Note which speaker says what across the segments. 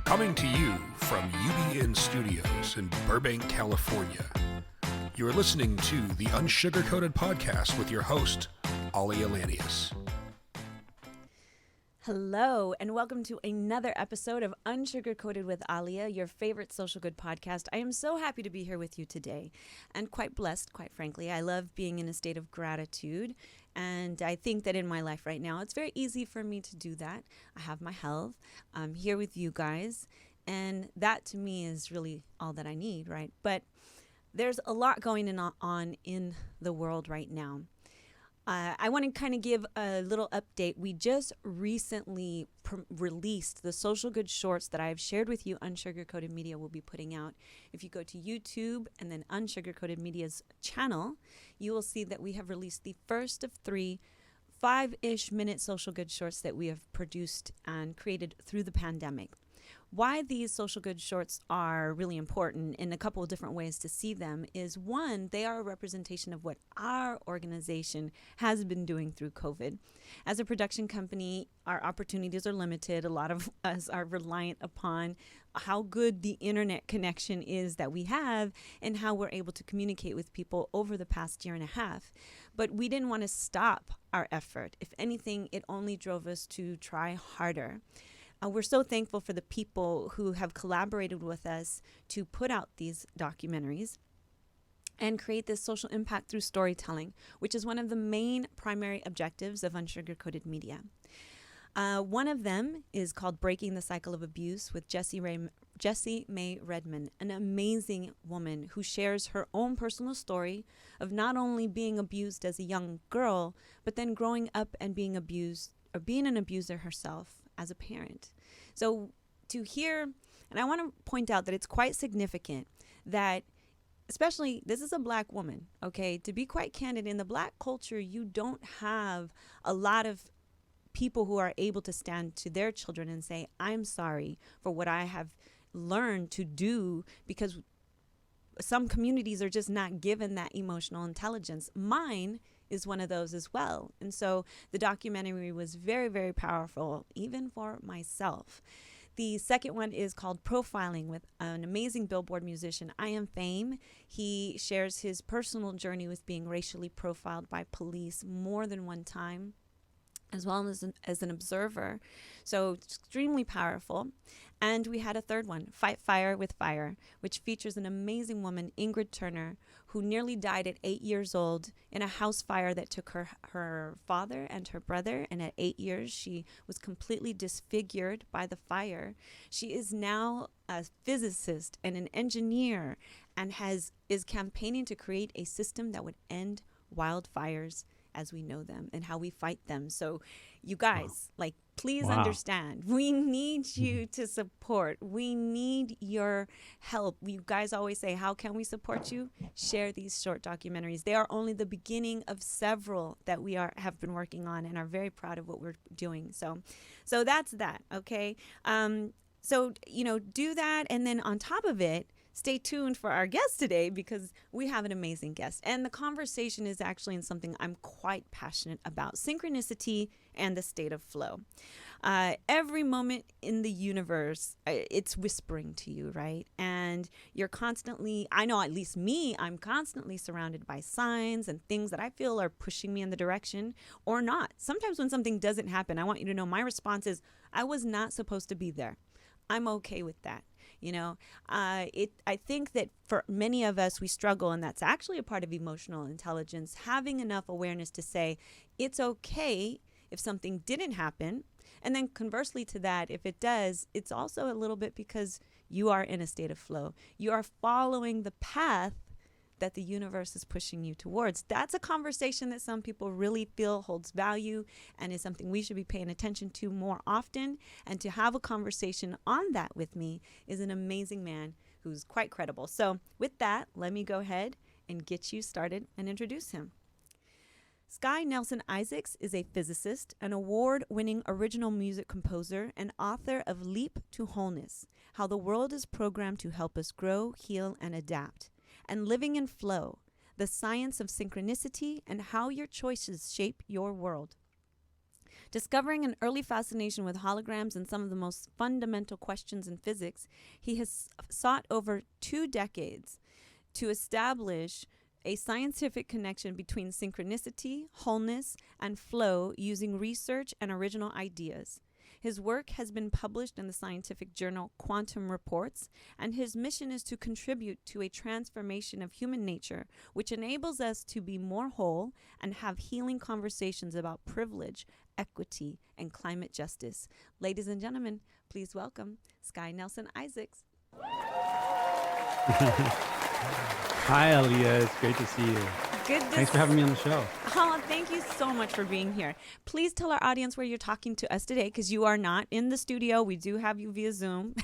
Speaker 1: Coming to you from UBN Studios in Burbank, California. You're listening to the Unsugarcoated Podcast with your host, Aalia.
Speaker 2: Hello, and welcome to another episode of Unsugarcoated with Aalia, your favorite social good podcast. I am so happy to be here with you today, and quite blessed, quite frankly. I love being in a state of gratitude, and I think that in my life right now, it's very easy for me to do that. I have my health. I'm here with you guys, and that to me is really all that I need, right? But there's a lot going on in the world right now. I want to kind of give a little update. We just recently released the social good shorts that I've shared with you. Unsugarcoated Media will be putting out. If you go to YouTube and then Unsugarcoated Media's channel, you will see that we have released the first of 3 5-ish minute social good shorts that we have produced and created through the pandemic. Why these social good shorts are really important in a couple of different ways to see them is, one, they are a representation of what our organization has been doing through COVID. As a production company, our opportunities are limited. A lot of us are reliant upon how good the internet connection is that we have and how we're able to communicate with people over the past year and a half. But we didn't want to stop our effort. If anything, it only drove us to try harder. We're so thankful for the people who have collaborated with us to put out these documentaries and create this social impact through storytelling, which is one of the main primary objectives of Unsugarcoated Media. One of them is called Breaking the Cycle of Abuse with Jessie May Redmond, an amazing woman who shares her own personal story of not only being abused as a young girl, but then growing up and being abused or being an abuser herself as a parent. So to hear, and I want to point out that it's quite significant that, especially, this is a Black woman, okay? To be quite candid, in the Black culture, you don't have a lot of people who are able to stand to their children and say, I'm sorry for what I have learned to do, because some communities are just not given that emotional intelligence. Mine is one of those as well. And so the documentary was very, very powerful, even for myself. The second one is called Profiling with an amazing Billboard musician, I Am Fame. He shares his personal journey with being racially profiled by police more than one time, as well as an observer. So extremely powerful. And we had a third one, Fight Fire with Fire, which features an amazing woman, Ingrid Turner, who nearly died at 8 years old in a house fire that took her father and her brother. And at 8 years, she was completely disfigured by the fire. She is now a physicist and an engineer and is campaigning to create a system that would end wildfires as we know them and how we fight them. So you guys, please understand, we need you to support. We need your help. You guys always say, how can we support you? Share these short documentaries. They are only the beginning of several that we have been working on and are very proud of what we're doing. So that's that, okay? So, do that. And then on top of it, stay tuned for our guest today, because we have an amazing guest. And the conversation is actually in something I'm quite passionate about: synchronicity and the state of flow. Every moment in the universe, it's whispering to you, right? And you're constantly, I know at least me, I'm constantly surrounded by signs and things that I feel are pushing me in the direction or not. Sometimes when something doesn't happen, I want you to know my response is, I was not supposed to be there. I'm okay with that. I think that for many of us, we struggle, and that's actually a part of emotional intelligence, having enough awareness to say it's okay if something didn't happen. And then conversely to that, if it does, it's also a little bit because you are in a state of flow. You are following the path that the universe is pushing you towards. That's a conversation that some people really feel holds value and is something we should be paying attention to more often. And to have a conversation on that with me is an amazing man who's quite credible. So with that, let me go ahead and get you started and introduce him. Sky Nelson-Issacs is a physicist, an award-winning original music composer, and author of Leap to Wholeness: How the World is Programmed to Help Us Grow, Heal, and Adapt, and Living in Flow: The Science of Synchronicity and How Your Choices Shape Your World. Discovering an early fascination with holograms and some of the most fundamental questions in physics, he has sought over 2 decades to establish a scientific connection between synchronicity, wholeness, and flow using research and original ideas. His work has been published in the scientific journal Quantum Reports, and his mission is to contribute to a transformation of human nature, which enables us to be more whole and have healing conversations about privilege, equity, and climate justice. Ladies and gentlemen, please welcome Sky Nelson-Issacs.
Speaker 3: Hi, Aalia. It's great to see you. Thanks for having me on the show.
Speaker 2: Oh, thank you so much for being here. Please tell our audience where you're talking to us today, because you are not in the studio. We do have you via Zoom.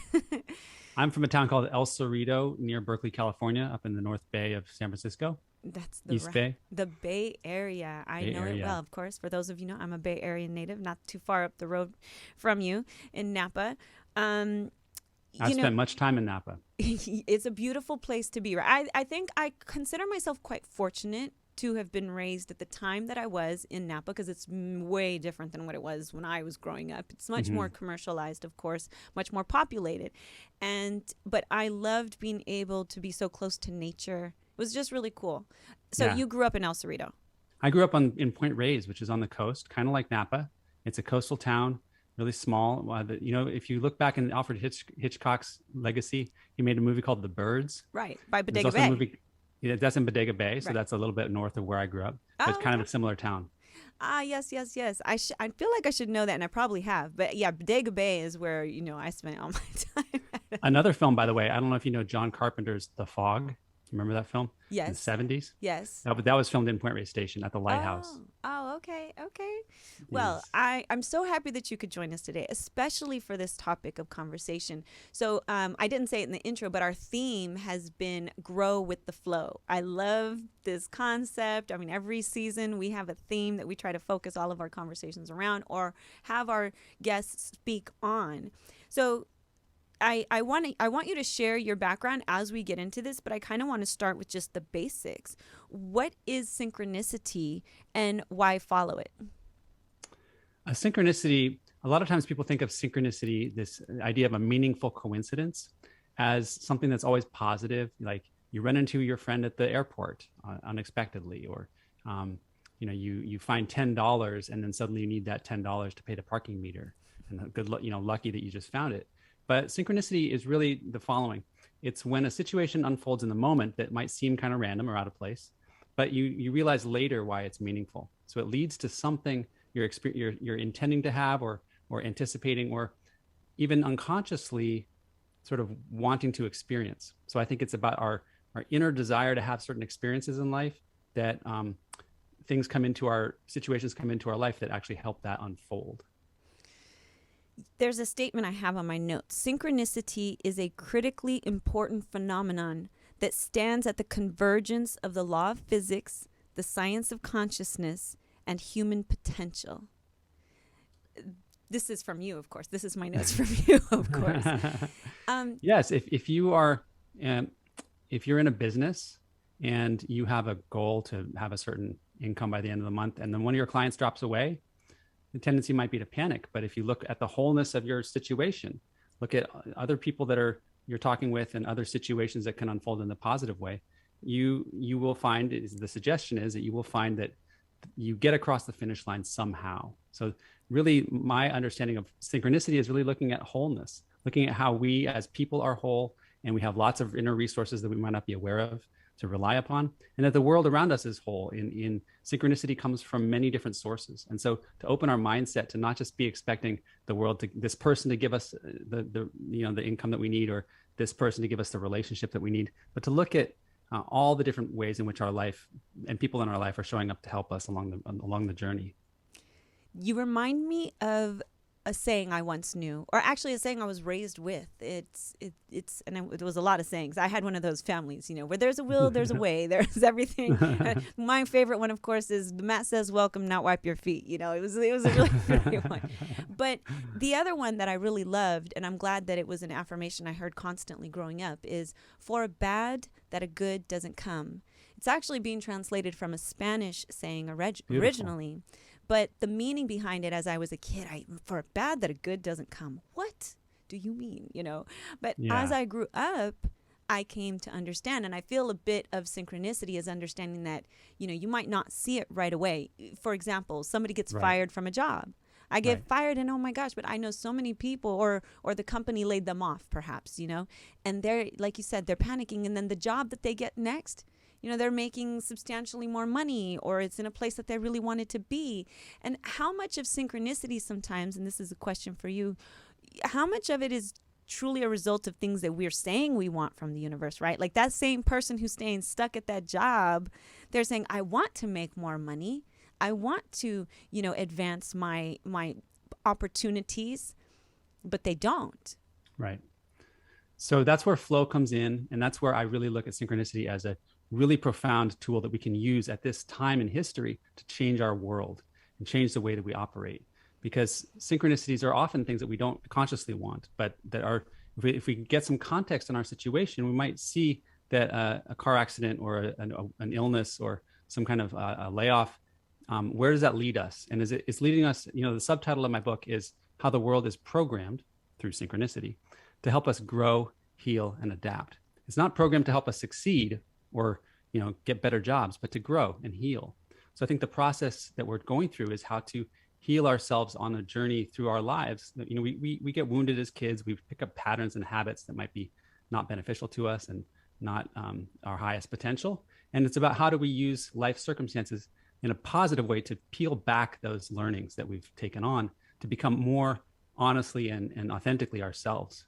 Speaker 3: I'm from a town called El Cerrito near Berkeley, California, up in the North Bay of San Francisco.
Speaker 2: That's the
Speaker 3: East Bay.
Speaker 2: The Bay Area. I know
Speaker 3: Area.
Speaker 2: it well, of course. For those of you know, I'm a Bay Area native, not too far up the road from you in Napa.
Speaker 3: I've spent much time in Napa.
Speaker 2: It's a beautiful place to be. I think I consider myself quite fortunate to have been raised at the time that I was in Napa, because it's way different than what it was when I was growing up. It's much more commercialized, of course, much more populated. But I loved being able to be so close to nature. It was just really cool. So You grew up in El Cerrito.
Speaker 3: I grew up in Point Reyes, which is on the coast, kind of like Napa. It's a coastal town. Really small. If you look back in Alfred Hitchcock's legacy, he made a movie called The Birds.
Speaker 2: Right, by Bodega Bay.
Speaker 3: That's in Bodega Bay, so that's a little bit north of where I grew up. But it's kind of a similar town.
Speaker 2: Yes. I feel like I should know that, and I probably have. But yeah, Bodega Bay is where, I spent all my time.
Speaker 3: Another film, by the way, I don't know if you know John Carpenter's The Fog. Remember that film?
Speaker 2: Yes.
Speaker 3: In the 70s?
Speaker 2: Yes.
Speaker 3: But that was filmed in Point Reyes Station at the lighthouse.
Speaker 2: Oh, okay. Well, I'm so happy that you could join us today, especially for this topic of conversation. So I didn't say it in the intro, but our theme has been grow with the flow. I love this concept. I mean, every season we have a theme that we try to focus all of our conversations around or have our guests speak on. So I want you to share your background as we get into this, but I kind of want to start with just the basics. What is synchronicity and why follow it?
Speaker 3: Synchronicity, a lot of times people think of synchronicity, this idea of a meaningful coincidence, as something that's always positive. Like you run into your friend at the airport unexpectedly, or you find $10 and then suddenly you need that $10 to pay the parking meter, and lucky that you just found it. But synchronicity is really the following. It's when a situation unfolds in the moment that might seem kind of random or out of place, but you realize later why it's meaningful. So it leads to something you're intending to have or anticipating, or even unconsciously sort of wanting to experience. So I think it's about our inner desire to have certain experiences in life, that situations come into our life that actually help that unfold.
Speaker 2: There's a statement I have on my notes. Synchronicity is a critically important phenomenon that stands at the convergence of the law of physics, the science of consciousness, and human potential. This is from you, of course. This is my notes from you, of course.
Speaker 3: Yes, if you're in a business and you have a goal to have a certain income by the end of the month, and then one of your clients drops away, the tendency might be to panic. But if you look at the wholeness of your situation, look at other people that you're talking with and other situations that can unfold in a positive way, you will find, the suggestion is that you will find that you get across the finish line somehow. So really my understanding of synchronicity is really looking at wholeness, looking at how we as people are whole, and we have lots of inner resources that we might not be aware of to rely upon, and that the world around us is whole. In synchronicity comes from many different sources. And so to open our mindset to not just be expecting this person to give us the income that we need, or this person to give us the relationship that we need, but to look at all the different ways in which our life and people in our life are showing up to help us along the journey.
Speaker 2: You remind me of a saying I once knew, or actually a saying I was raised with. It was a lot of sayings. I had one of those families, where there's a will, there's a way, there's everything. My favorite one, of course, is the mat says welcome, not wipe your feet. It was a really funny one. But the other one that I really loved, and I'm glad that it was an affirmation I heard constantly growing up, is for a bad that a good doesn't come. It's actually being translated from a Spanish saying originally. But the meaning behind it, as I was a kid, for a bad that a good doesn't come. What do you mean? But as I grew up, I came to understand, and I feel a bit of synchronicity is understanding that, you might not see it right away. For example, somebody gets fired from a job. I get fired and oh my gosh, but I know so many people or the company laid them off perhaps, and they're, like you said, they're panicking. And then the job that they get next, they're making substantially more money, or it's in a place that they really wanted to be. And how much of synchronicity sometimes, and this is a question for you, how much of it is truly a result of things that we're saying we want from the universe, right? Like that same person who's staying stuck at that job, they're saying, I want to make more money. I want to, advance my opportunities, but they don't.
Speaker 3: Right. So that's where flow comes in. And that's where I really look at synchronicity as a really profound tool that we can use at this time in history to change our world and change the way that we operate. Because synchronicities are often things that we don't consciously want, but that are, if we get some context in our situation, we might see that a car accident or an illness or some kind of a layoff, where does that lead us? And it's leading us, the subtitle of my book is How the World is Programmed Through Synchronicity to help us grow, heal, and adapt. It's not programmed to help us succeed or, get better jobs, but to grow and heal. So I think the process that we're going through is how to heal ourselves on a journey through our lives. We get wounded as kids. We pick up patterns and habits that might be not beneficial to us and not our highest potential. And it's about how do we use life circumstances in a positive way to peel back those learnings that we've taken on to become more honestly and authentically ourselves.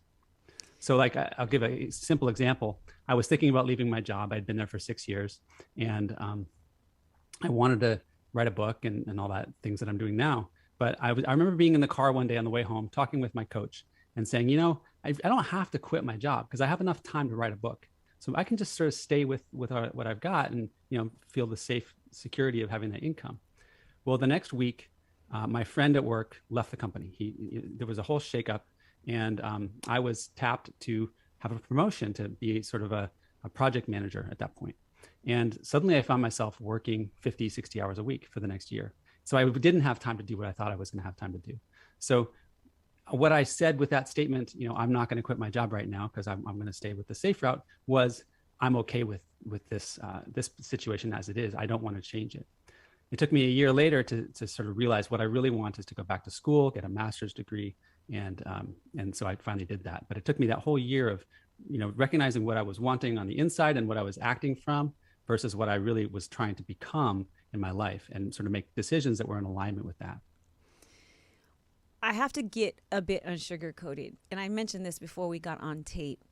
Speaker 3: So like, I'll give a simple example. I was thinking about leaving my job. I'd been there for 6 years, and I wanted to write a book and all that things that I'm doing now. But I remember being in the car one day on the way home, talking with my coach and saying, I don't have to quit my job because I have enough time to write a book. So I can just sort of stay with what I've got and, feel the safe security of having that income. Well, the next week, my friend at work left the company. There was a whole shakeup, and I was tapped to have a promotion to be sort of a project manager at that point. And suddenly I found myself working 50, 60 hours a week for the next year. So I didn't have time to do what I thought I was going to have time to do. So what I said with that statement, I'm not going to quit my job right now because I'm going to stay with the safe route, was I'm okay with this situation as it is. I don't want to change it. It took me a year later to sort of realize what I really want is to go back to school, get a master's degree. And so I finally did that. But it took me that whole year of, recognizing what I was wanting on the inside and what I was acting from versus what I really was trying to become in my life, and sort of make decisions that were in alignment with that.
Speaker 2: I have to get a bit unsugar-coated. And I mentioned this before we got on tape.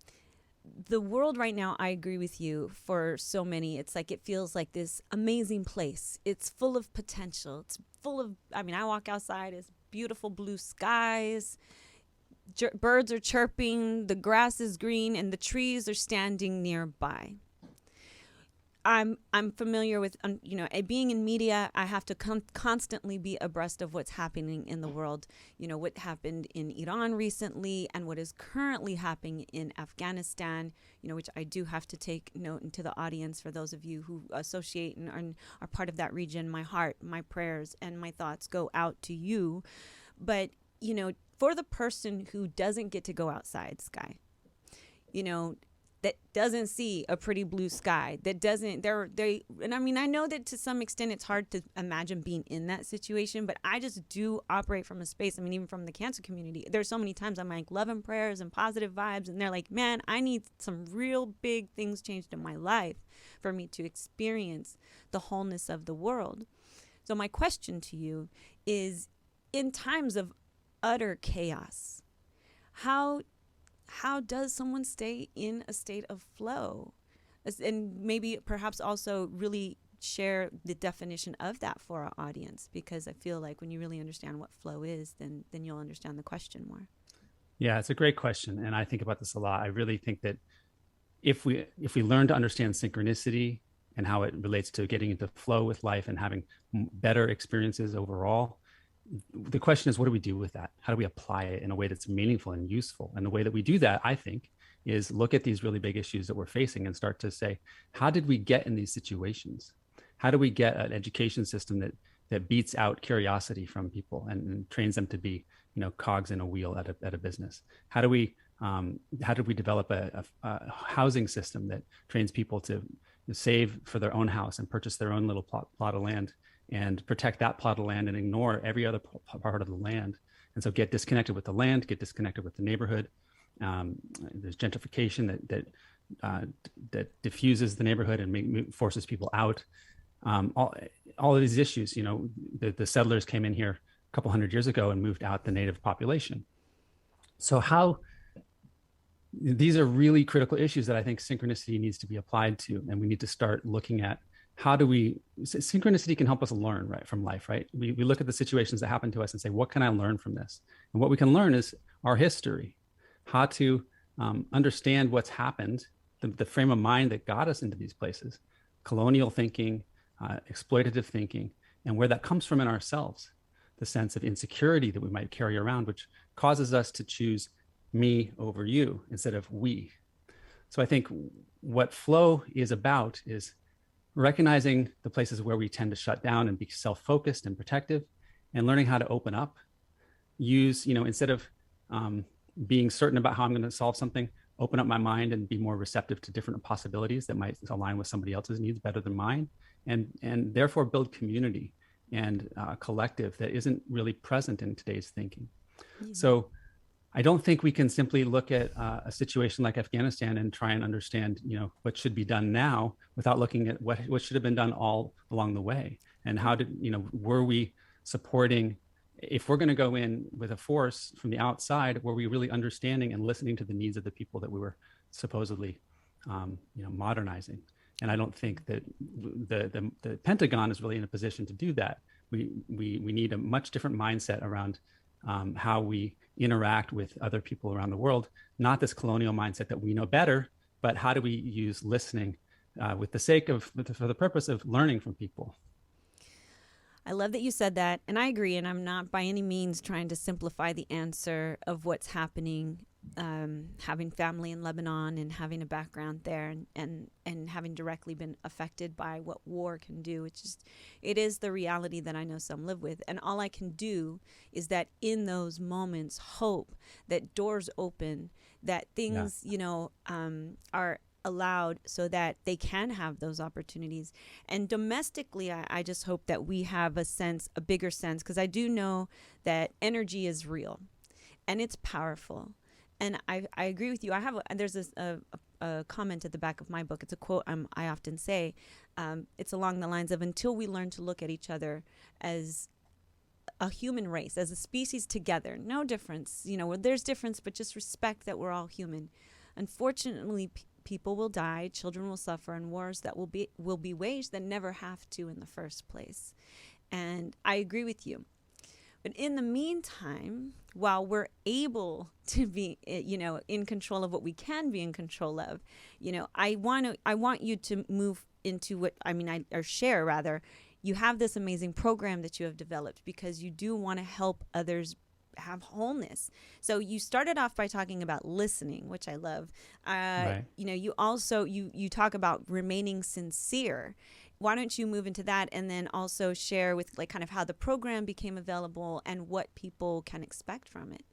Speaker 2: The world right now, I agree with you, for so many, it's like it feels like this amazing place. It's full of potential. It's full of, I walk outside, it's beautiful blue skies. Birds are chirping, the grass is green, and the trees are standing nearby. I'm familiar with, being in media, I have to constantly be abreast of what's happening in the world. What happened in Iran recently and what is currently happening in Afghanistan, which I do have to take note into the audience for those of you who associate and are part of that region. My heart, my prayers, and my thoughts go out to you. But, for the person who doesn't get to go outside, Sky, that doesn't see a pretty blue sky, that doesn't, and I know that to some extent it's hard to imagine being in that situation, but I just do operate from a space, even from the cancer community, there's so many times I'm like love and prayers and positive vibes, and they're like, man, I need some real big things changed in my life for me to experience the wholeness of the world. So my question to you is, in times of utter chaos, how does someone stay in a state of flow? And maybe perhaps also really share the definition of that for our audience, because I feel like when you really understand what flow is, then you'll understand the question more.
Speaker 3: Yeah, it's a great question. And I think about this a lot. I really think that if we learn to understand synchronicity and how it relates to getting into flow with life and having better experiences overall, the question is, what do we do with that? How do we apply it in a way that's meaningful and useful? And the way that we do that, I think, is look at these really big issues that we're facing and start to say, how did we get in these situations? How do we get an education system that that beats out curiosity from people and trains them to be, cogs in a wheel at a business? How do we develop a housing system that trains people to save for their own house and purchase their own little plot of land and protect that plot of land and ignore every other part of the land? And so get disconnected with the land, get disconnected with the neighborhood. There's gentrification that diffuses the neighborhood and forces people out. All of these issues, the settlers came in here a couple hundred years ago and moved out the native population. So these are really critical issues that I think synchronicity needs to be applied to, and we need to start looking at synchronicity can help us learn, right, from life, right? We look at the situations that happen to us and say, what can I learn from this? And what we can learn is our history, how to understand what's happened, the frame of mind that got us into these places, colonial thinking, exploitative thinking, and where that comes from in ourselves, the sense of insecurity that we might carry around, which causes us to choose me over you instead of we. So I think what flow is about is recognizing the places where we tend to shut down and be self-focused and protective, and learning how to open up, instead of being certain about how I'm going to solve something, open up my mind and be more receptive to different possibilities that might align with somebody else's needs better than mine, and therefore build community and collective that isn't really present in today's thinking. Mm-hmm. So I don't think we can simply look at a situation like Afghanistan and try and understand, what should be done now without looking at what should have been done all along the way. And how were we supporting, if we're going to go in with a force from the outside, were we really understanding and listening to the needs of the people that we were supposedly, modernizing? And I don't think that the Pentagon is really in a position to do that. We need a much different mindset around how we interact with other people around the world, not this colonial mindset that we know better, but how do we use listening for the purpose of learning from people.
Speaker 2: I love that you said that, and I agree, and I'm not by any means trying to simplify the answer of what's happening, having family in Lebanon and having a background there and having directly been affected by what war can do. It is the reality that I know some live with, and all I can do is that in those moments hope that doors open, that things are allowed so that they can have those opportunities. And domestically, I just hope that we have a bigger sense, because I do know that energy is real and it's powerful. And I agree with you. There's a comment at the back of my book. It's a quote I often say. It's along the lines of, until we learn to look at each other as a human race, as a species together, no difference, there's difference, but just respect that we're all human. Unfortunately, people will die, children will suffer, and wars that will be waged that never have to in the first place. And I agree with you. But in the meantime, while we're able to be, in control of what we can be in control of, I want you to move into what share rather. You have this amazing program that you have developed because you do want to help others have wholeness. So you started off by talking about listening, which I love. Right. You also you talk about remaining sincere. Why don't you move into that and then also share with kind of how the program became available and what people can expect from it?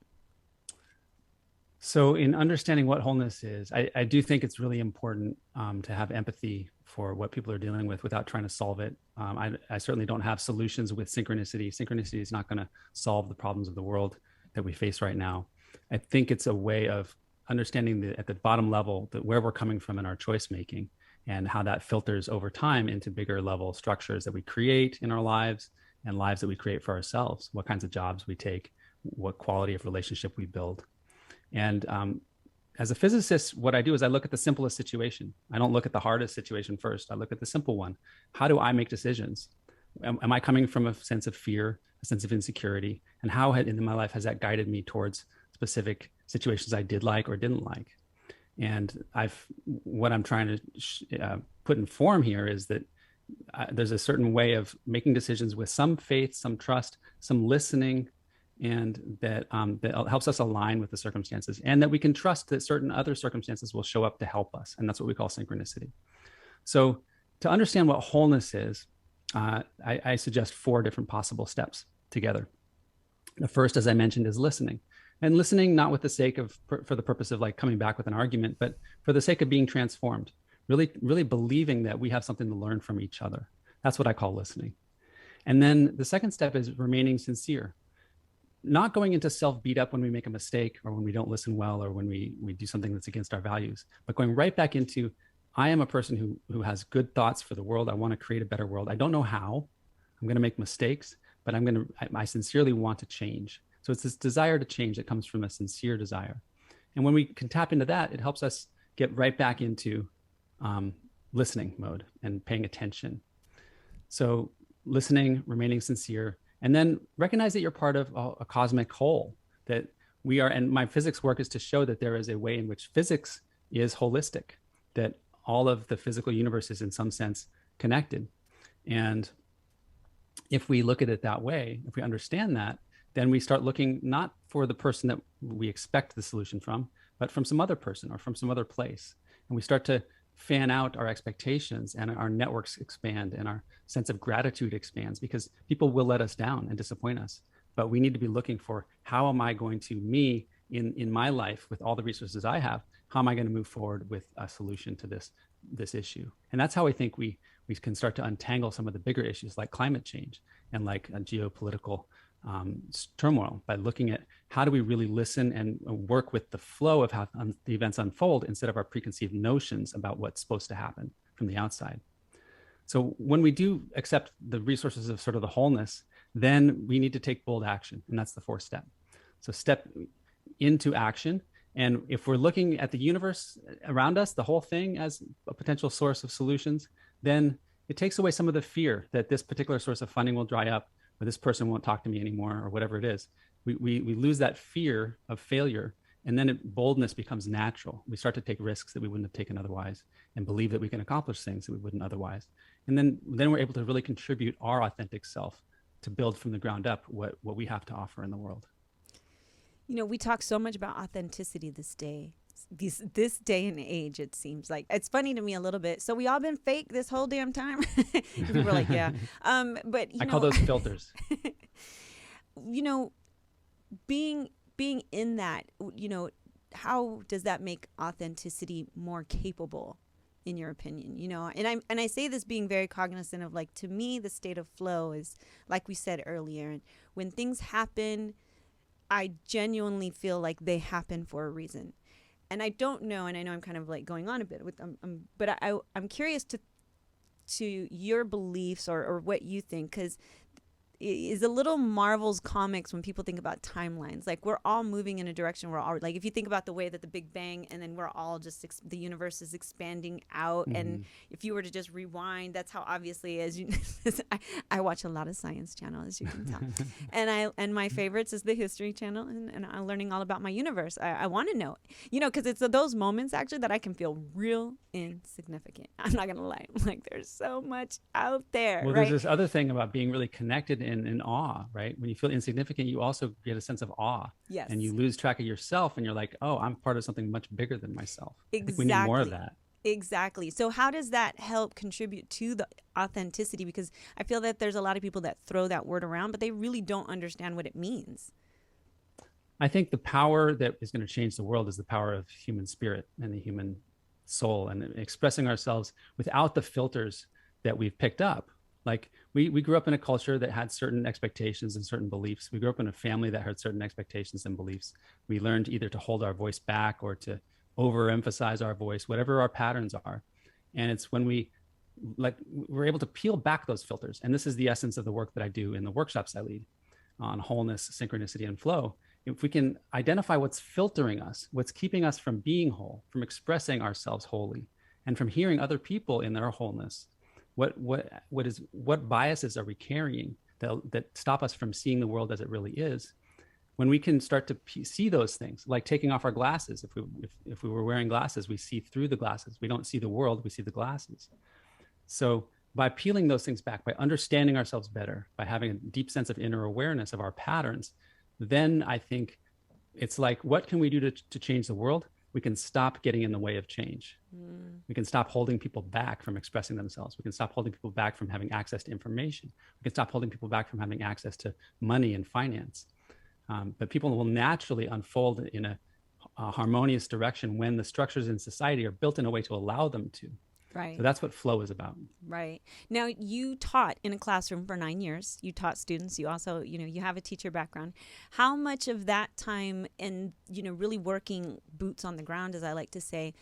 Speaker 3: So in understanding what wholeness is, I do think it's really important to have empathy for what people are dealing with without trying to solve it. I certainly don't have solutions with synchronicity. Synchronicity is not going to solve the problems of the world that we face right now. I think it's a way of understanding at the bottom level where we're coming from in our choice making, and how that filters over time into bigger level structures that we create in our lives and lives that we create for ourselves, what kinds of jobs we take, what quality of relationship we build. And as a physicist, what I do is I look at the simplest situation. I don't look at the hardest situation first. I look at the simple one. How do I make decisions? Am I coming from a sense of fear, a sense of insecurity? And how in my life has that guided me towards specific situations I did like or didn't like? And what I'm trying to put in form here is that there's a certain way of making decisions with some faith, some trust, some listening, and that helps us align with the circumstances, and that we can trust that certain other circumstances will show up to help us. And that's what we call synchronicity. So to understand what wholeness is, I suggest 4 different possible steps together. The first, as I mentioned, is listening. And listening not with the sake of, for the purpose of like coming back with an argument, but for the sake of being transformed, really believing that we have something to learn from each other. That's what I call listening. And then the second step is remaining sincere, not going into self beat up when we make a mistake or when we don't listen well or when we do something that's against our values, but going right back into, I am a person who has good thoughts for the world. I want to create a better world. I don't know how. I'm going to make mistakes, but I sincerely want to change. So it's this desire to change that comes from a sincere desire. And when we can tap into that, it helps us get right back into listening mode and paying attention. So listening, remaining sincere, and then recognize that you're part of a cosmic whole, that we are, and my physics work is to show that there is a way in which physics is holistic, that all of the physical universe is in some sense connected. And if we look at it that way, if we understand that, then we start looking not for the person that we expect the solution from, but from some other person or from some other place. And we start to fan out our expectations, and our networks expand and our sense of gratitude expands, because people will let us down and disappoint us. But we need to be looking for, how am I going to, in my life with all the resources I have, how am I going to move forward with a solution to this issue? And that's how I think we can start to untangle some of the bigger issues like climate change and like a geopolitical turmoil, by looking at how do we really listen and work with the flow of how the events unfold instead of our preconceived notions about what's supposed to happen from the outside. So when we do accept the resources of sort of the wholeness, then we need to take bold action. And that's the 4th step. So step into action. And if we're looking at the universe around us, the whole thing as a potential source of solutions, then it takes away some of the fear that this particular source of funding will dry up, or this person won't talk to me anymore, or whatever it is. We lose that fear of failure, and then boldness becomes natural. We start to take risks that we wouldn't have taken otherwise, and believe that we can accomplish things that we wouldn't otherwise. And then we're able to really contribute our authentic self to build from the ground up what we have to offer in the world.
Speaker 2: You know, we talk so much about authenticity this day and age. It seems like it's funny to me a little bit. So we all been fake this whole damn time. People are like, yeah. But I
Speaker 3: call those filters.
Speaker 2: You know, being in that, you know, how does that make authenticity more capable, in your opinion? You know, and I say this being very cognizant of, like, to me, the state of flow is, like we said earlier, and when things happen, I genuinely feel like they happen for a reason. And I don't know, and I know I'm kind of like going on a bit with but I'm curious to your beliefs or what you think, because is a little Marvel's comics when people think about timelines. Like, we're all moving in a direction. We're all, like, if you think about the way that the Big Bang, and then we're all just, the universe is expanding out. Mm-hmm. And if you were to just rewind, that's how, obviously, as you, I watch a lot of Science Channel, as you can tell. and my favorites is the History Channel, and I'm learning all about my universe. I want to know, you know, because it's those moments actually that I can feel real insignificant. I'm not going to lie. Like, there's so much out there.
Speaker 3: Well,
Speaker 2: right?
Speaker 3: There's this other thing about being really connected in awe, right? When you feel insignificant, you also get a sense of awe.
Speaker 2: Yes.
Speaker 3: And you lose track of yourself, and you're like, oh, I'm part of something much bigger than myself.
Speaker 2: Exactly.
Speaker 3: We need more of that.
Speaker 2: Exactly. So how does that help contribute to the authenticity? Because I feel that there's a lot of people that throw that word around, but they really don't understand what it means.
Speaker 3: I think the power that is going to change the world is the power of human spirit and the human soul, and expressing ourselves without the filters that we've picked up. Like, we grew up in a culture that had certain expectations and certain beliefs. We grew up in a family that had certain expectations and beliefs. We learned either to hold our voice back or to overemphasize our voice, whatever our patterns are. And it's when we're able to peel back those filters. And this is the essence of the work that I do in the workshops I lead on wholeness, synchronicity, and flow. If we can identify what's filtering us, what's keeping us from being whole, from expressing ourselves wholly, and from hearing other people in their wholeness, what biases are we carrying that stop us from seeing the world as it really is? When we can start to see those things, like taking off our glasses. If we were wearing glasses, we see through the glasses. We don't see the world, we see the glasses. So by peeling those things back, by understanding ourselves better, by having a deep sense of inner awareness of our patterns, then I think it's like, what can we do to change the world? we can stop getting in the way of change. We can stop holding people back from expressing themselves. We can stop holding people back from having access to information. We can stop holding people back from having access to money and finance. But people will naturally unfold in a harmonious direction when the structures in society are built in a way to allow them to.
Speaker 2: Right.
Speaker 3: So that's what flow is about.
Speaker 2: Right. Now, you taught in a classroom for 9 years. You taught students. You also, you have a teacher background. How much of that time and, really working boots on the ground, as I like to say,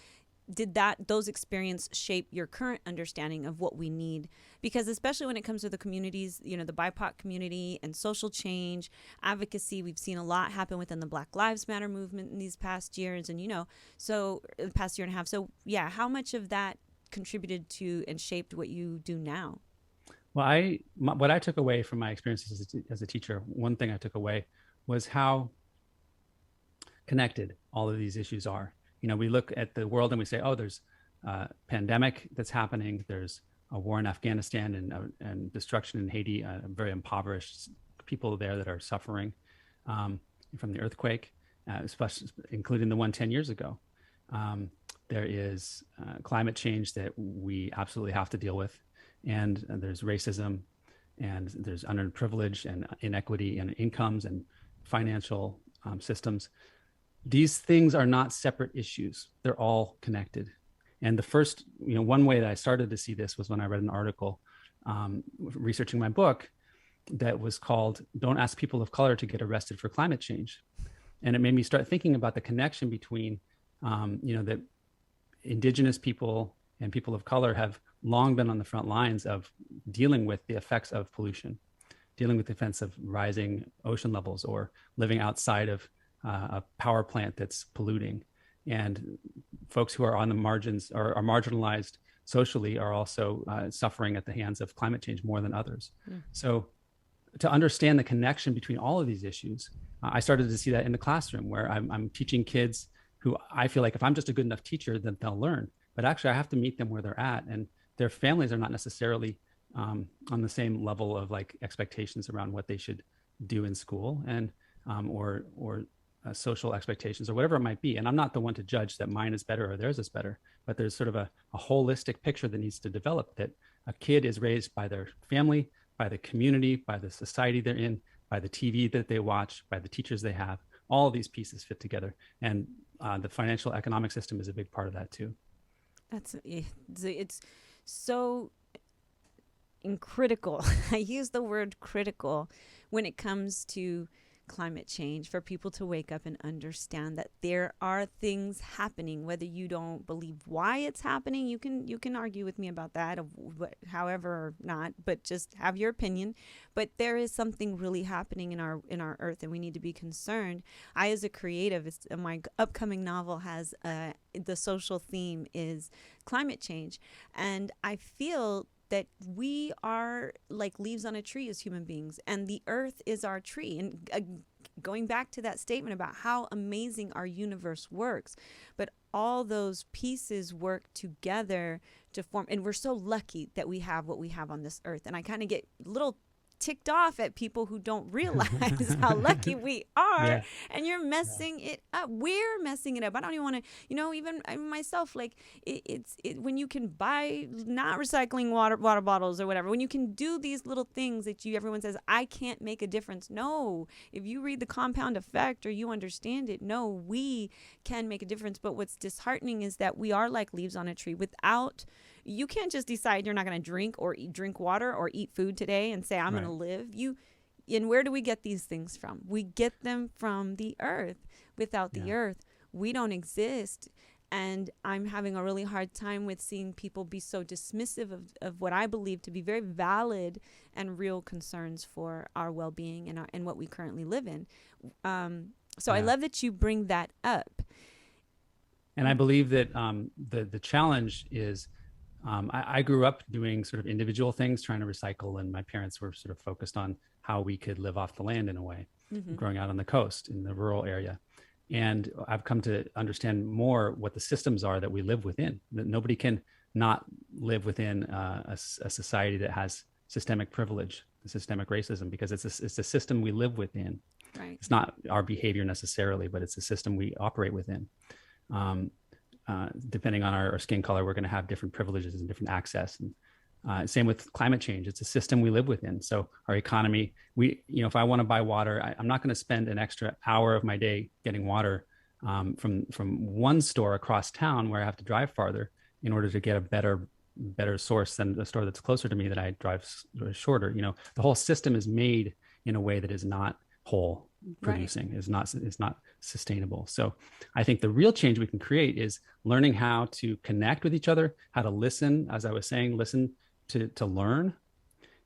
Speaker 2: did those experiences shape your current understanding of what we need? Because especially when it comes to the communities, the BIPOC community and social change, advocacy, we've seen a lot happen within the Black Lives Matter movement in these past years. And, so the past year and a half. So yeah, how much of that contributed to and shaped what you do now?
Speaker 3: Well, what I took away from my experiences as a teacher, one thing I took away was how connected all of these issues are. We look at the world and we say, oh, there's a pandemic that's happening. There's a war in Afghanistan and destruction in Haiti, very impoverished people there that are suffering from the earthquake, especially including the one 10 years ago. There is climate change that we absolutely have to deal with. And there's racism, and there's unearned privilege and inequity in incomes and financial systems. These things are not separate issues. They're all connected. And the first, one way that I started to see this was when I read an article researching my book that was called "Don't Ask People of Color to Get Arrested for Climate Change." And it made me start thinking about the connection between, that Indigenous people and people of color have long been on the front lines of dealing with the effects of pollution, dealing with the effects of rising ocean levels, or living outside of a power plant that's polluting. And folks who are on the margins or are marginalized socially are also suffering at the hands of climate change more than others. So to understand the connection between all of these issues, I started to see that in the classroom, where I'm teaching kids who I feel like if I'm just a good enough teacher, then they'll learn. But actually I have to meet them where they're at, and their families are not necessarily on the same level of expectations around what they should do in school, and or social expectations or whatever it might be. And I'm not the one to judge that mine is better or theirs is better, but there's sort of a holistic picture that needs to develop, that a kid is raised by their family, by the community, by the society they're in, by the TV that they watch, by the teachers they have. All of these pieces fit together. And the financial economic system is a big part of that too.
Speaker 2: It's so critical. I use the word critical when it comes to climate change, for people to wake up and understand that there are things happening, whether you don't believe why it's happening. You can argue with me about that, however or not, but just have your opinion. But there is something really happening in our earth, and we need to be concerned. I, as a creative, my upcoming novel has the social theme is climate change, and I feel that we are like leaves on a tree as human beings, and the earth is our tree. And going back to that statement about how amazing our universe works, but all those pieces work together to form, and we're so lucky that we have what we have on this earth. And I kind of get a little ticked off at people who don't realize how lucky we are. Yeah. And you're messing it up. We're messing it up. I don't even want to, even myself, it's when you can buy not recycling water bottles or whatever, when you can do these little things that everyone says, I can't make a difference. No, if you read the compound effect or you understand it, no, we can make a difference. But what's disheartening is that we are like leaves on a tree. You can't just decide you're not going to drink water or eat food today and say, I'm going to live. And where do we get these things from? We get them from the earth. Without the earth, we don't exist. And I'm having a really hard time with seeing people be so dismissive of what I believe to be very valid and real concerns for our well-being and what we currently live in. So I love that you bring that up.
Speaker 3: And I believe that the challenge is, I grew up doing sort of individual things, trying to recycle, and my parents were sort of focused on how we could live off the land in a way, growing out on the coast in the rural area. And I've come to understand more what the systems are that we live within, that nobody can not live within a society that has systemic privilege, systemic racism, because it's a system we live within.
Speaker 2: Right.
Speaker 3: It's not our behavior necessarily, but it's a system we operate within. depending on our skin color, we're going to have different privileges and different access. And same with climate change. It's a system we live within. So our economy, if I want to buy water, I'm not going to spend an extra hour of my day getting water from one store across town where I have to drive farther in order to get a better source than the store that's closer to me that I drive shorter. The whole system is made in a way that is not whole producing, is not sustainable. So I think the real change we can create is learning how to connect with each other, how to listen, as I was saying, listen to learn.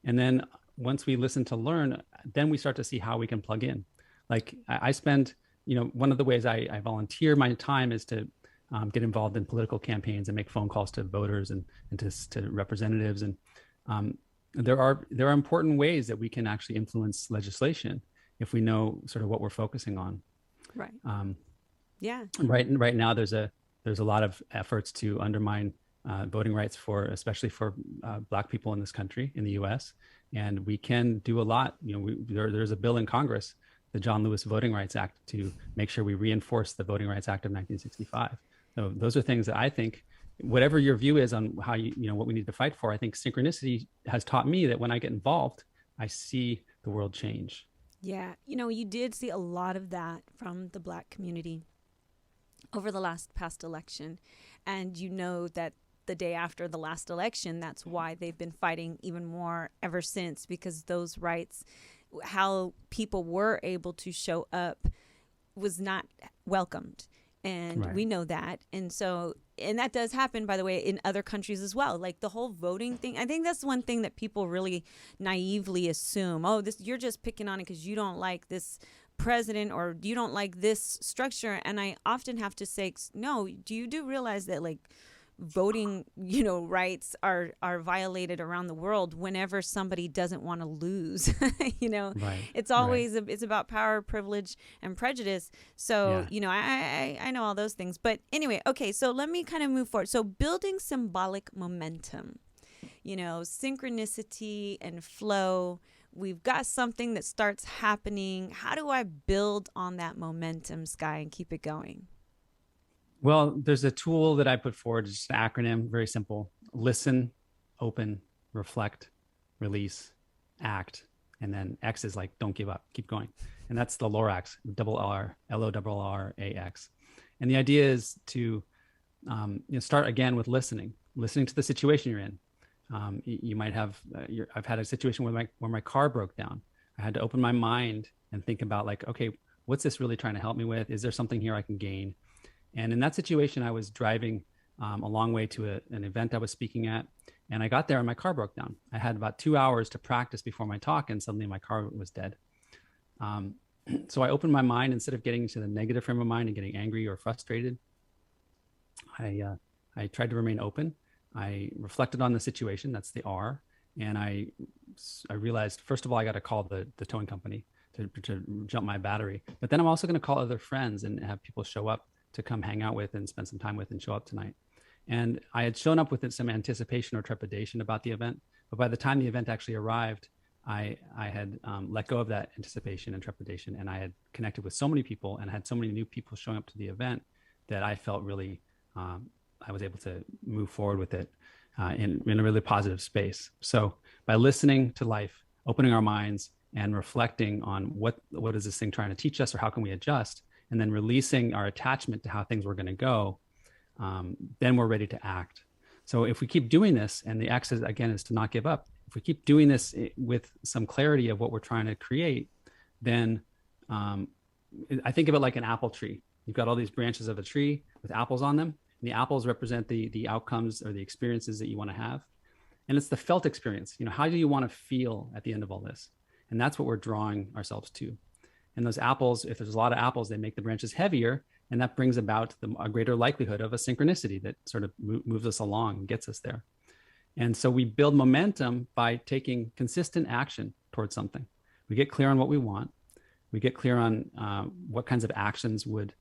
Speaker 3: And then once we listen to learn, then we start to see how we can plug in. Like I spend, one of the ways I volunteer my time is to get involved in political campaigns and make phone calls to voters and to representatives. And there are important ways that we can actually influence legislation if we know sort of what we're focusing on.
Speaker 2: Right.
Speaker 3: Yeah. Right now, there's a lot of efforts to undermine voting rights especially for Black people in this country, in the U.S. And we can do a lot. There's a bill in Congress, the John Lewis Voting Rights Act, to make sure we reinforce the Voting Rights Act of 1965. So those are things that I think, whatever your view is on how what we need to fight for, I think synchronicity has taught me that when I get involved, I see the world change.
Speaker 2: Yeah. You did see a lot of that from the Black community over the past election. And that the day after the last election, that's why they've been fighting even more ever since, because those rights, how people were able to show up, was not welcomed. And
Speaker 3: right.
Speaker 2: We know that. And that does happen, by the way, in other countries as well. Like the whole voting thing. I think that's one thing that people really naively assume. Oh, you're just picking on it because you don't like this president or you don't like this structure. And I often have to say, no, you do realize that like voting, rights are violated around the world whenever somebody doesn't want to lose.
Speaker 3: Right.
Speaker 2: It's always it's about power, privilege, and prejudice. So I know all those things. But anyway, okay, so let me kind of move forward. So building symbolic momentum, synchronicity and flow. We've got something that starts happening. How do I build on that momentum, Sky, and keep it going?
Speaker 3: Well, there's a tool that I put forward, just an acronym, very simple: listen, open, reflect, release, act. And then X is like, don't give up, keep going. And that's the LORAX, LORRAX. And the idea is to start again with listening to the situation you're in. You might have, I've had a situation where my car broke down. I had to open my mind and think about like, okay, what's this really trying to help me with? Is there something here I can gain? And in that situation, I was driving a long way to an event I was speaking at, and I got there and my car broke down. I had about 2 hours to practice before my talk, and suddenly my car was dead. So I opened my mind. Instead of getting into the negative frame of mind and getting angry or frustrated, I tried to remain open. I reflected on the situation, that's the R, and I realized, first of all, I got to call the towing company to jump my battery. But then I'm also going to call other friends and have people show up to come hang out with and spend some time with and show up tonight. And I had shown up with some anticipation or trepidation about the event. But by the time the event actually arrived, I had let go of that anticipation and trepidation. And I had connected with so many people and had so many new people showing up to the event that I felt really, I was able to move forward with it in a really positive space. So by listening to life, opening our minds and reflecting on what is this thing trying to teach us, or how can we adjust, and then releasing our attachment to how things were going to go, then we're ready to act. So if we keep doing this, and the X is, again, is to not give up. If we keep doing this with some clarity of what we're trying to create, then I think of it like an apple tree. You've got all these branches of a tree with apples on them. And the apples represent the outcomes or the experiences that you want to have. And it's the felt experience. How do you want to feel at the end of all this? And that's what we're drawing ourselves to. And those apples, if there's a lot of apples, they make the branches heavier, and that brings about a greater likelihood of a synchronicity that sort of moves us along and gets us there. And so we build momentum by taking consistent action towards something. We get clear on what we want. We get clear on what kinds of actions would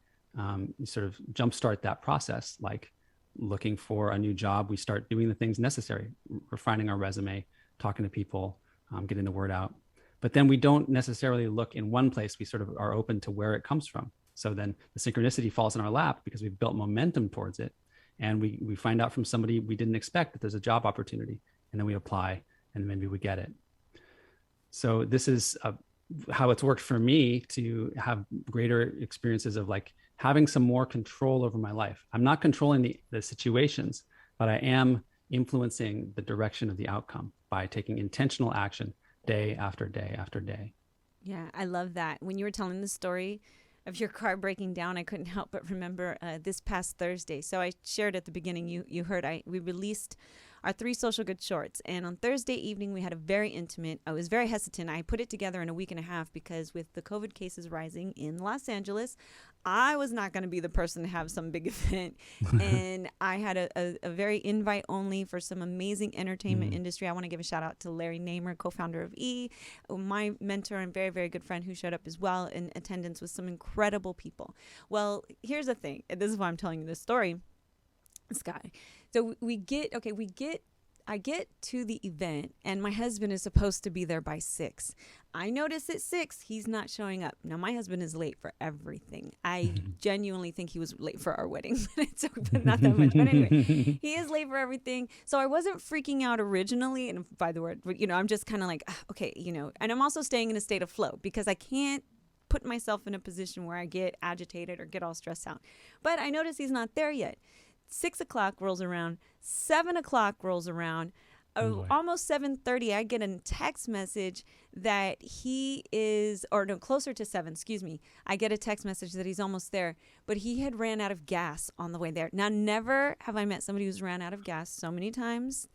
Speaker 3: sort of jumpstart that process, like looking for a new job. We start doing the things necessary, refining our resume, talking to people, getting the word out. But then we don't necessarily look in one place. We sort of are open to where it comes from. So then the synchronicity falls in our lap because we've built momentum towards it. And we find out from somebody we didn't expect that there's a job opportunity, and then we apply and maybe we get it. So this is how it's worked for me to have greater experiences of like having some more control over my life. I'm not controlling the situations, but I am influencing the direction of the outcome by taking intentional action day after day after day.
Speaker 2: Yeah, I love that. When you were telling the story of your car breaking down, I couldn't help but remember this past Thursday. So I shared at the beginning, you heard, we released our 3 social good shorts. And on Thursday evening, we had a very intimate, I was very hesitant. I put it together in a week and a half because with the COVID cases rising in Los Angeles, I was not going to be the person to have some big event. And I had a very invite only for some amazing entertainment industry. I want to give a shout out to Larry Namer, co-founder of E, my mentor and very, very good friend who showed up as well in attendance with some incredible people. Well, here's the thing. This is why I'm telling you this story, Sky. So I get to the event and my husband is supposed to be there by 6. I notice at 6, he's not showing up. Now, my husband is late for everything. I genuinely think he was late for our wedding, but not that much. But anyway, he is late for everything. So I wasn't freaking out originally. And by the word, I'm just kind of like, okay, and I'm also staying in a state of flow because I can't put myself in a position where I get agitated or get all stressed out. But I notice he's not there yet. 6 o'clock rolls around, 7 o'clock rolls around, almost 7:30, I get a text message that he is, or no, closer to 7, excuse me. I get a text message that he's almost there, but he had ran out of gas on the way there. Now, never have I met somebody who's ran out of gas so many times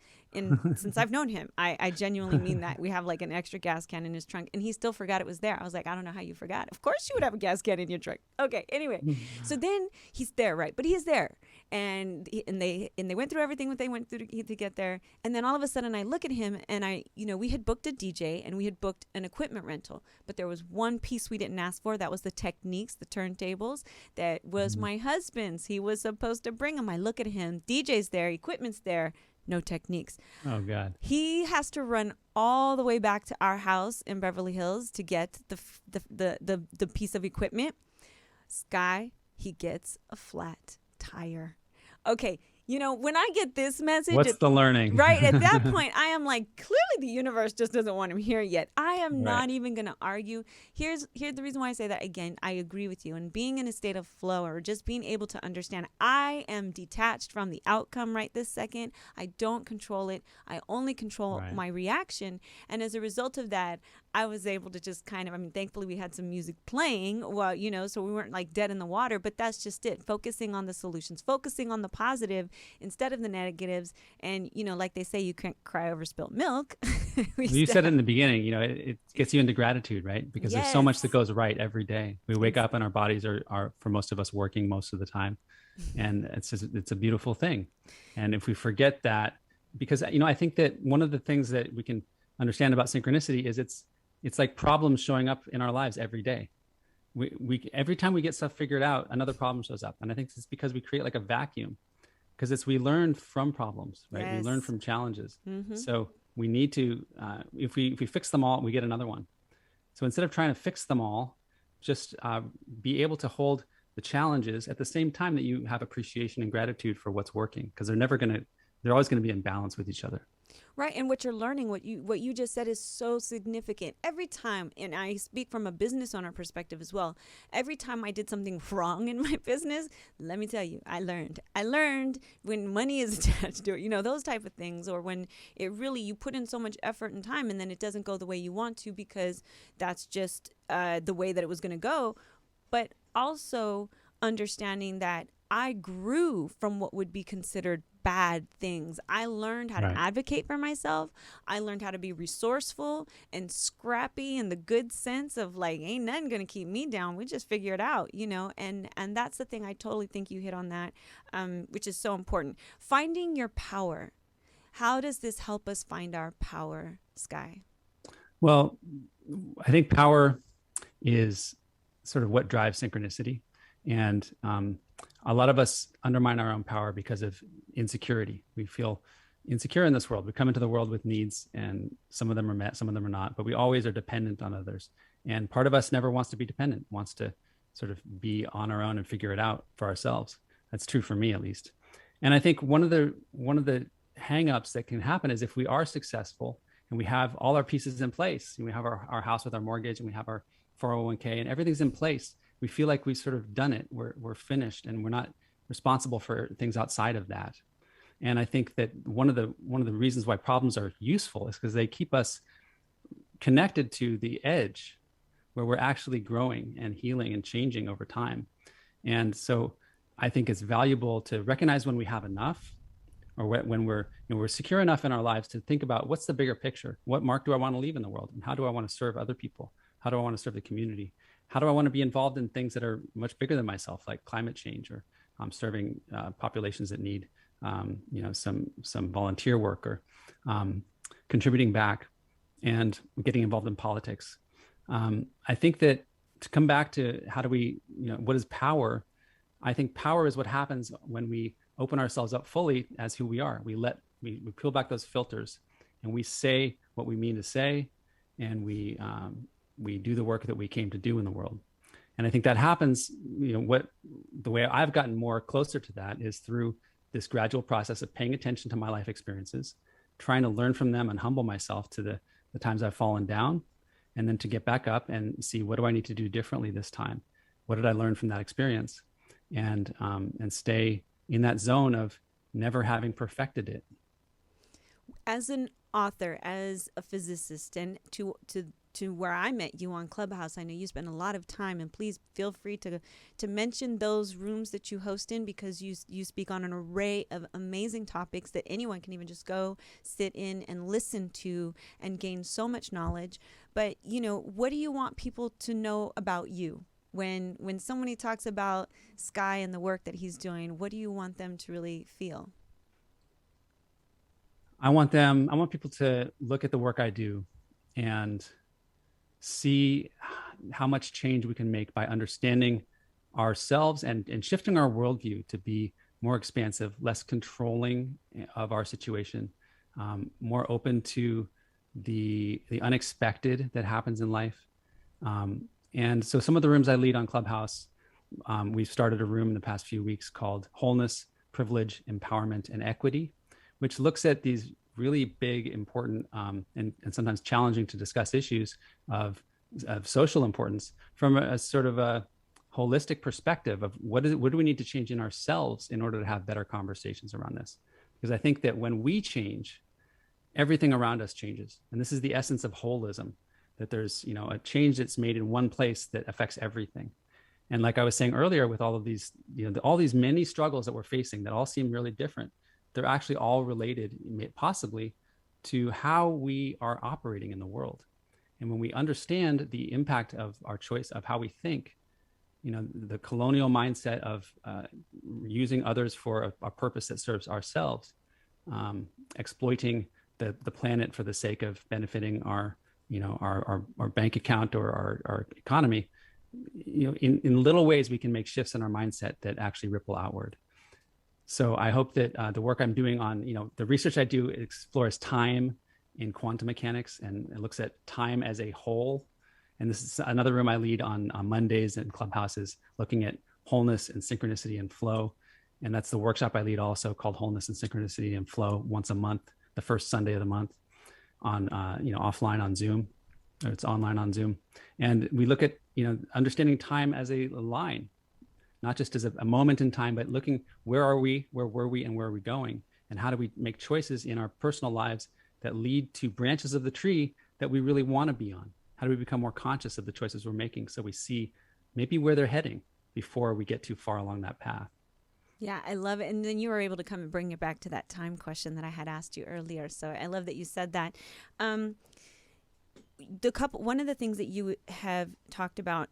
Speaker 2: since I've known him. I genuinely mean that. We have like an extra gas can in his trunk, and he still forgot it was there. I was like, I don't know how you forgot. Of course you would have a gas can in your trunk. Okay, anyway. So then he's there, right? But he is there. And they went through everything that they went through to get there. And then all of a sudden I look at him and we had booked a DJ and we had booked an equipment rental. But there was one piece we didn't ask for. That was the techniques, the turntables. That was my husband's. He was supposed to bring them. I look at him. DJ's there. Equipment's there. No techniques.
Speaker 3: Oh, God.
Speaker 2: He has to run all the way back to our house in Beverly Hills to get the piece of equipment. Sky, he gets a flat tire. Okay, when I get this message,
Speaker 3: what's the learning?
Speaker 2: Right at that point, I am like, clearly the universe just doesn't want him here yet. I am not even going to argue. Here's the reason why I say that again. I agree with you. And being in a state of flow or just being able to understand, I am detached from the outcome right this second. I don't control it. I only control my reaction. And as a result of that, I was able to just kind of, thankfully we had some music playing while, so we weren't like dead in the water, but that's just it. Focusing on the solutions, focusing on the positive instead of the negatives. And, like they say, you can't cry over spilt milk.
Speaker 3: You said it in the beginning, it gets you into gratitude, right? Because there's so much that goes right every day. We wake up and our bodies are for most of us working most of the time. And it's a beautiful thing. And if we forget that, because, I think that one of the things that we can understand about synchronicity is it's like problems showing up in our lives every day. We every time we get stuff figured out, another problem shows up. And I think it's because we create like a vacuum, because we learn from problems, right?
Speaker 2: Yes.
Speaker 3: We learn from challenges. So we need to, if we fix them all, we get another one. So instead of trying to fix them all, just be able to hold the challenges at the same time that you have appreciation and gratitude for what's working, because they're always going to be in balance with each other.
Speaker 2: Right. And what you're learning, what you just said is so significant. Every time, and I speak from a business owner perspective as well, every time I did something wrong in my business, let me tell you, I learned when money is attached to it, those type of things, or when you put in so much effort and time and then it doesn't go the way you want to because that's just the way that it was going to go. But also understanding that I grew from what would be considered bad things. I learned how to advocate for myself. I learned how to be resourceful and scrappy in the good sense of like, ain't nothing going to keep me down. We just figure it out, and that's the thing. I totally think you hit on that, which is so important. Finding your power. How does this help us find our power, Sky?
Speaker 3: Well, I think power is sort of what drives synchronicity. And a lot of us undermine our own power because of insecurity. We feel insecure in this world. We come into the world with needs, and some of them are met, some of them are not, but we always are dependent on others. And part of us never wants to be dependent, wants to sort of be on our own and figure it out for ourselves. That's true for me, at least. And I think one of the hangups that can happen is if we are successful and we have all our pieces in place, and we have our house with our mortgage, and we have our 401k, and everything's in place, we feel like we've sort of done it. We're finished, and we're not responsible for things outside of that. And I think that one of the reasons why problems are useful is because they keep us connected to the edge where we're actually growing and healing and changing over time. And so I think it's valuable to recognize when we have enough, or when we're secure enough in our lives to think about what's the bigger picture. What mark do I want to leave in the world? And how do I want to serve other people? How do I want to serve the community? How do I want to be involved in things that are much bigger than myself, like climate change, or serving populations that need some volunteer work, or contributing back and getting involved in politics. I think that to come back to how do we, what is power? I think power is what happens when we open ourselves up fully as who we are. We peel back those filters, and we say what we mean to say, and we do the work that we came to do in the world. And I think that happens, the way I've gotten more closer to that is through this gradual process of paying attention to my life experiences, trying to learn from them and humble myself to the times I've fallen down, and then to get back up and see, what do I need to do differently this time? What did I learn from that experience? And stay in that zone of never having perfected it.
Speaker 2: As an author, as a physicist, and to where I met you on Clubhouse, I know you spend a lot of time, and please feel free to mention those rooms that you host in, because you speak on an array of amazing topics that anyone can even just go sit in and listen to and gain so much knowledge. But, what do you want people to know about you? When somebody talks about Sky and the work that he's doing, what do you want them to really feel?
Speaker 3: I want people to look at the work I do and see how much change we can make by understanding ourselves and shifting our worldview to be more expansive, less controlling of our situation, more open to the unexpected that happens in life. And so some of the rooms I lead on Clubhouse, we've started a room in the past few weeks called Wholeness, Privilege, Empowerment, and Equity, which looks at these really big, important, and sometimes challenging to discuss issues of social importance from a sort of a holistic perspective of what do we need to change in ourselves in order to have better conversations around this. Because I think that when we change, everything around us changes. And this is the essence of holism, that there's, a change that's made in one place that affects everything. And like I was saying earlier, with all of these, all these many struggles that we're facing that all seem really different, they're actually all related, possibly, to how we are operating in the world. And when we understand the impact of our choice of how we think, the colonial mindset of using others for a purpose that serves ourselves, exploiting the planet for the sake of benefiting our bank account or our economy, in little ways we can make shifts in our mindset that actually ripple outward. So I hope that the work I'm doing on, the research I do explores time in quantum mechanics, and it looks at time as a whole. And this is another room I lead on Mondays in Clubhouses, looking at wholeness and synchronicity and flow. And that's the workshop I lead also, called Wholeness and Synchronicity and Flow, once a month, the first Sunday of the month, on offline on Zoom, or it's online on Zoom. And we look at understanding time as a line, not just as a moment in time, but looking, where are we, where were we, and where are we going, and how do we make choices in our personal lives that lead to branches of the tree that we really want to be on? How do we become more conscious of the choices we're making, so we see maybe where they're heading before we get too far along that path?
Speaker 2: Yeah, I love it. And then you were able to come and bring it back to that time question that I had asked you earlier. So I love that you said that. One of the things that you have talked about,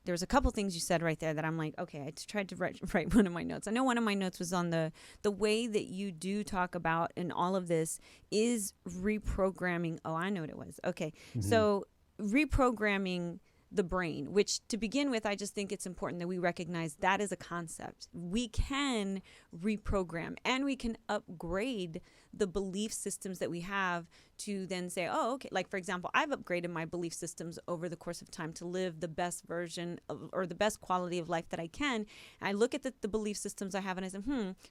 Speaker 2: there was a couple things you said right there that I'm like, okay, I tried to write one of my notes. I know one of my notes was on the way that you do talk about in all of this is reprogramming. Oh, I know what it was. Okay. Mm-hmm. So reprogramming the brain, which to begin with, I just think it's important that we recognize that is a concept. We can reprogram, and we can upgrade the belief systems that we have to then say, oh, okay, like for example, I've upgraded my belief systems over the course of time to live the best version of, or the best quality of life that I can. And I look at the belief systems I have and I say,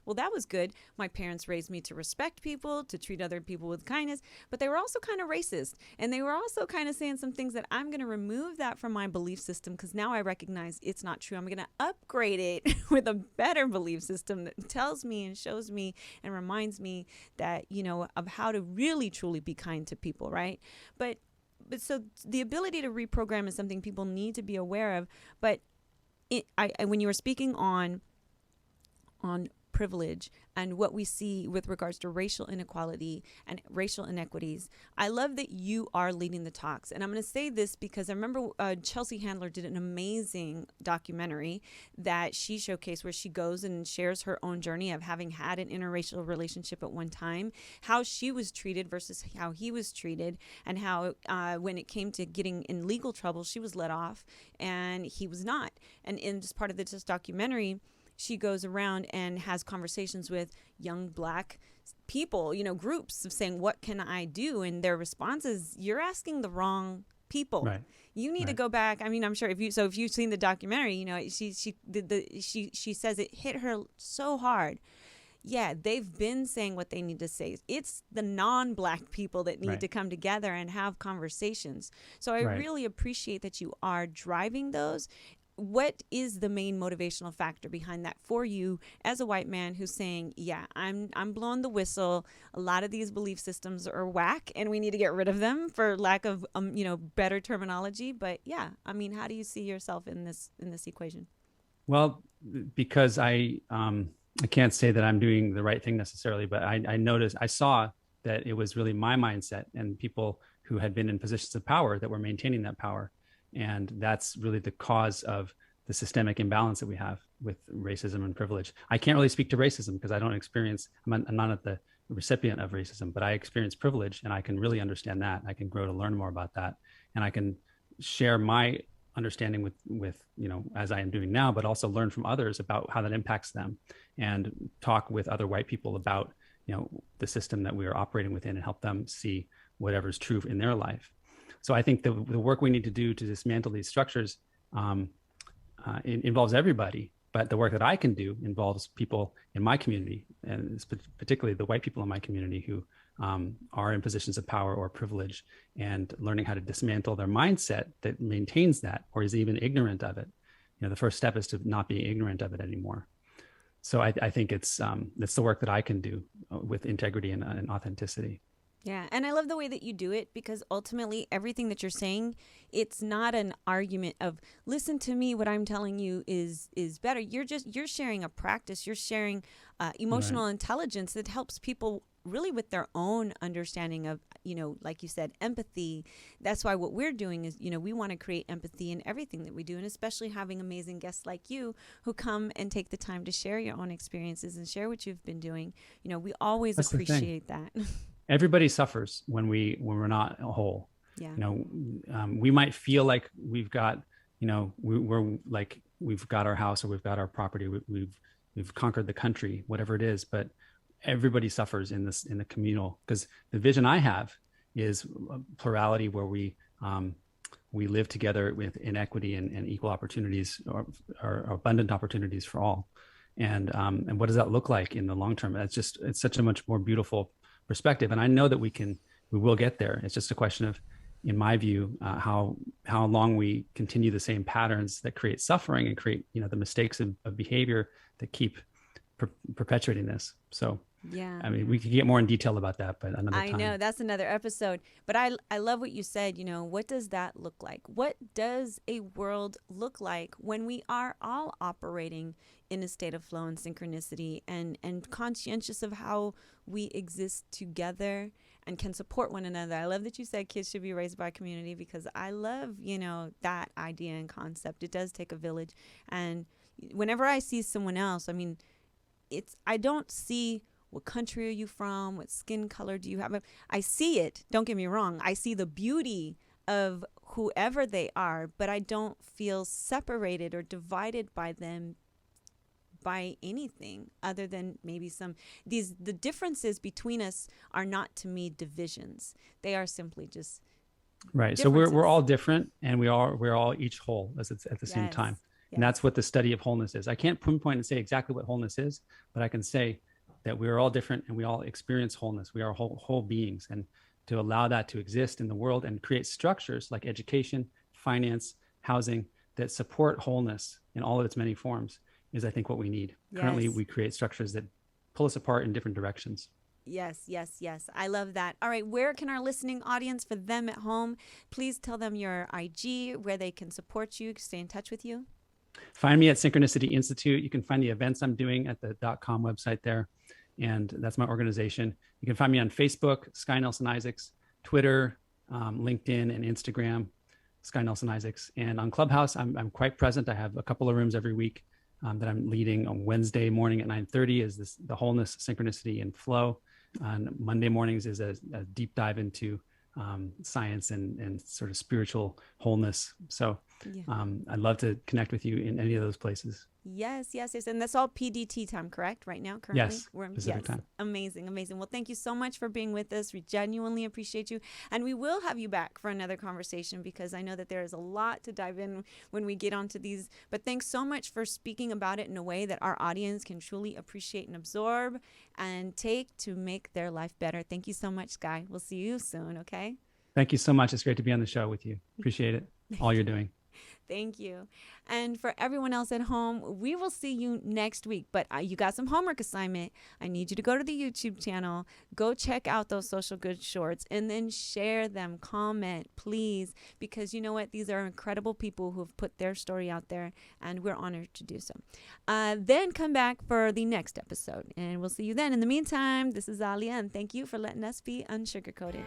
Speaker 2: well, that was good. My parents raised me to respect people, to treat other people with kindness, but they were also kind of racist. And they were also kind of saying some things that I'm going to remove that from my belief system because now I recognize it's not true. I'm going to upgrade it with a better belief system that tells me and shows me and reminds me that, of how to really truly be kind to people, right? But so the ability to reprogram is something people need to be aware of. But when you were speaking on privilege and what we see with regards to racial inequality and racial inequities, I love that you are leading the talks. And I'm going to say this because I remember Chelsea Handler did an amazing documentary that she showcased where she goes and shares her own journey of having had an interracial relationship at one time, how she was treated versus how he was treated, and how when it came to getting in legal trouble, she was let off and he was not. And in just part of this documentary, she goes around and has conversations with young Black people, groups of saying, what can I do? And their response is, you're asking the wrong people.
Speaker 3: Right.
Speaker 2: You need to go back. I mean, I'm sure if you've seen the documentary, she says it hit her so hard. Yeah, they've been saying what they need to say. It's the non-Black people that need to come together and have conversations. So I really appreciate that you are driving those. What is the main motivational factor behind that for you as a white man who's saying, yeah, I'm blowing the whistle. A lot of these belief systems are whack and we need to get rid of them for lack of, better terminology. But yeah, I mean, how do you see yourself in this equation?
Speaker 3: Well, because I can't say that I'm doing the right thing necessarily, but I saw that it was really my mindset and people who had been in positions of power that were maintaining that power. And that's really the cause of the systemic imbalance that we have with racism and privilege. I can't really speak to racism because I'm not the recipient of racism, but I experience privilege and I can really understand that. I can grow to learn more about that. And I can share my understanding with as I am doing now, but also learn from others about how that impacts them and talk with other white people about, the system that we are operating within and help them see whatever's true in their life. So I think the work we need to do to dismantle these structures involves everybody, but the work that I can do involves people in my community, and particularly the white people in my community who are in positions of power or privilege, and learning how to dismantle their mindset that maintains that or is even ignorant of it. The first step is to not be ignorant of it anymore. So I think that's the work that I can do with integrity and authenticity.
Speaker 2: Yeah. And I love the way that you do it because ultimately everything that you're saying, it's not an argument of listen to me. What I'm telling you is better. You're sharing a practice. You're sharing emotional intelligence that helps people really with their own understanding of, like you said, empathy. That's why what we're doing is, we want to create empathy in everything that we do. And especially having amazing guests like you who come and take the time to share your own experiences and share what you've been doing. We always appreciate that.
Speaker 3: Everybody suffers when we're not whole.
Speaker 2: Yeah.
Speaker 3: We might feel like we've got, we've got our house or we've got our property. We've conquered the country, whatever it is, but everybody suffers in the communal, because the vision I have is a plurality where we live together with inequity and equal opportunities or abundant opportunities for all. And what does that look like in the long term? It's such a much more beautiful perspective. And I know that we will get there. It's just a question of, in my view, how long we continue the same patterns that create suffering and create, the mistakes of behavior that keep perpetuating this. So,
Speaker 2: yeah,
Speaker 3: I mean, we could get more in detail about that, but another time.
Speaker 2: I know that's another episode, but I love what you said. What does that look like? What does a world look like when we are all operating in a state of flow and synchronicity and conscientious of how we exist together and can support one another? I love that you said kids should be raised by community, because I love, that idea and concept. It does take a village. And whenever I see someone else, I mean, I don't see what country are you from, what skin color do you have. I see it, don't get me wrong. I see the beauty of whoever they are, but I don't feel separated or divided by them by anything other than maybe the differences between us are not, to me, divisions. They are simply just
Speaker 3: right. So we're all different, and we're all each whole at the same time.
Speaker 2: Yes.
Speaker 3: And that's what the study of wholeness is. I can't pinpoint and say exactly what wholeness is, but I can say that we're all different and we all experience wholeness. We are whole beings, and to allow that to exist in the world and create structures like education, finance, housing that support wholeness in all of its many forms is, I think, what we need.
Speaker 2: Yes.
Speaker 3: Currently, we create structures that pull us apart in different directions.
Speaker 2: Yes. I love that. All right. Where can our listening audience, for them at home, please tell them your IG, where they can support you, stay in touch with you?
Speaker 3: Find me at Synchronicity Institute. You can find the events I'm doing at the .com website there. And that's my organization. You can find me on Facebook, Sky Nelson-Issacs, Twitter, LinkedIn, and Instagram, Sky Nelson-Issacs. And on Clubhouse, I'm quite present. I have a couple of rooms every week that I'm leading. On Wednesday morning at 9:30 is the wholeness, synchronicity, and flow. On Monday mornings is a deep dive into science and sort of spiritual wholeness. So I'd love to connect with you in any of those places.
Speaker 2: Yes. And that's all PDT time, correct? Right now, currently?
Speaker 3: Yes, Pacific time.
Speaker 2: Amazing. Well, thank you so much for being with us. We genuinely appreciate you. And we will have you back for another conversation, because I know that there is a lot to dive in when we get onto these. But thanks so much for speaking about it in a way that our audience can truly appreciate and absorb and take to make their life better. Thank you so much, Sky. We'll see you soon, okay?
Speaker 3: Thank you so much. It's great to be on the show with you. Appreciate it. All you're doing.
Speaker 2: Thank you. And for everyone else at home, we will see you next week. But you got some homework assignment. I need you to go to the YouTube channel, go check out those social good shorts, and then share them, comment, please, because you know what? These are incredible people who have put their story out there, and we're honored to do so. Then come back for the next episode, and we'll see you then. In the meantime, this is Aalia, and thank you for letting us be unsugarcoated.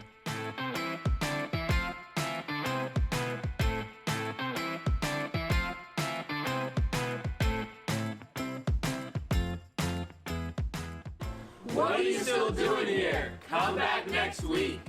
Speaker 4: What are you still doing here? Come back next week.